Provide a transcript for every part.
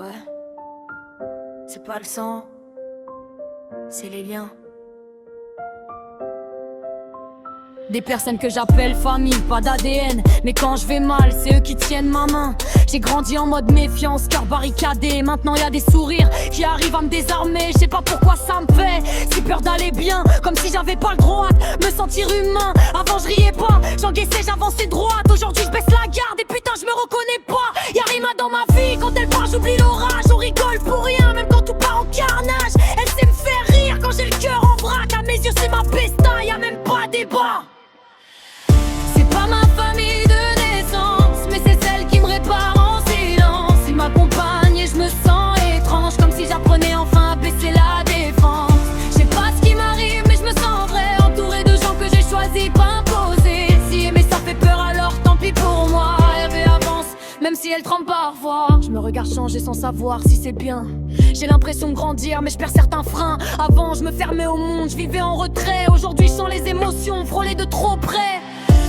Ouais, c'est pas le sang, c'est les liens. Des personnes que j'appelle famille, pas d'ADN. Mais quand je vais mal, c'est eux qui tiennent ma main. J'ai grandi en mode méfiance, cœur barricadé. Maintenant y a des sourires qui arrivent à me désarmer. Je sais pas pourquoi ça me fait si peur d'aller bien, comme si j'avais pas le droit de me sentir humain. Avant je riais pas, j'encaissais, j'avançais droite. Aujourd'hui je baisse la garde et putain je me reconnais pas. Y'a Rima dans ma vie, quand elle part j'oublie l'orage. On rigole pour rien, même quand tout part en carnage. Elle sait me faire rire quand j'ai le cœur en vrac. À mes yeux c'est ma pesta, y'a même pas débat. C'est pas ma famille de naissance, mais c'est celle qui me répare en silence. Ils m'accompagnent et je me sens étrange, comme si j'apprenais enfin à baisser la défense. Je sais pas ce qui m'arrive, mais je me sens vrai, entouré de gens que j'ai choisi de pas imposer. Si aimer ça fait peur, alors tant pis pour moi. Hervé avance, même si elle tremble parfois. Je me regarde changer sans savoir si c'est bien. J'ai l'impression de grandir, mais je perds certains freins. Avant je me fermais au monde, je vivais en retrait. Aujourd'hui je sens les émotions frôler de trop près.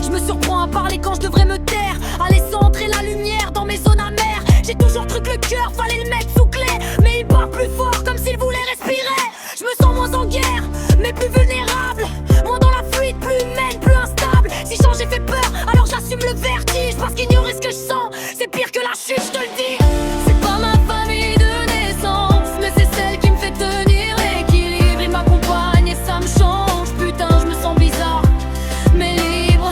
Je me surprends à parler quand je devrais me taire, à laisser entrer la lumière dans mes zones amères. J'ai toujours cru que le cœur fallait le mettre sous clé, mais il bat plus fort comme s'il voulait respirer. Je me sens moins en guerre, mais plus vulnérable, moins dans la fuite, plus humaine, plus instable. Si changer fait peur, alors j'assume le vertige, parce qu'ignorer ce que je sens, c'est pire que la chute, je te le dis. C'est pas ma famille de naissance, mais c'est celle qui me fait tenir l'équilibre. Il m'accompagne et ça me change, putain je me sens bizarre, mais libre.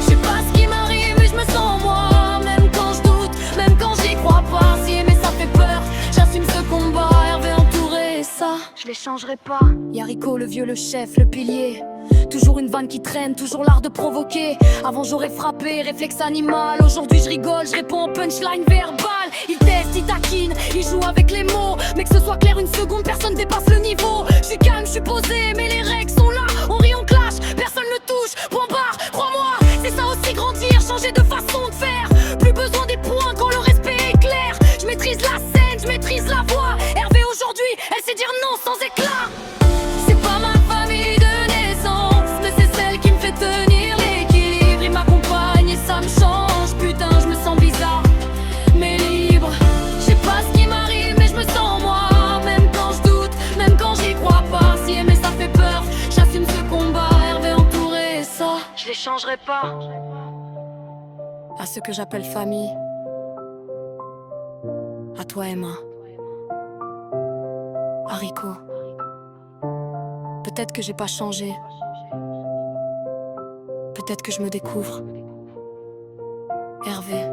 Je sais pas ce qui m'arrive, mais je me sens moi, même quand je doute, même quand j'y crois pas. Si aimer ça fait peur, j'assume ce combat. Hervé entouré, et ça, je les changerai pas. Y'a Rico, le vieux, le chef, le pilier. Toujours une vanne qui traîne, toujours l'art de provoquer. Avant j'aurais frappé, réflexe animal. Aujourd'hui je rigole, je réponds en punchline verbal. Il teste, il taquine, il joue avec les mots. Mais que ce soit clair une seconde, personne dépasse le niveau. Je suis calme, je suis posé, mais les règles sont là. On rit, on clash, personne ne touche. Point barre, crois-moi, c'est ça aussi grandir, changer de façon de faire. Plus besoin des points quand le respect est clair. Je maîtrise la scène, je maîtrise la voix. Hervé aujourd'hui, elle sait dire non sans éclat. C'est pas ma famille de naissance, mais c'est celle qui me fait tenir l'équilibre. Il m'accompagne et ça me change, putain je me sens bizarre, mais libre. Je sais pas ce qui m'arrive, mais je me sens moi, même quand je doute, même quand j'y crois pas. Si aimer ça fait peur, j'assume ce combat. Hervé entouré, et ça, je les changerai pas. À ceux que j'appelle famille, à toi Emma, à Rico. Peut-être que j'ai pas changé, peut-être que je me découvre. Hervé.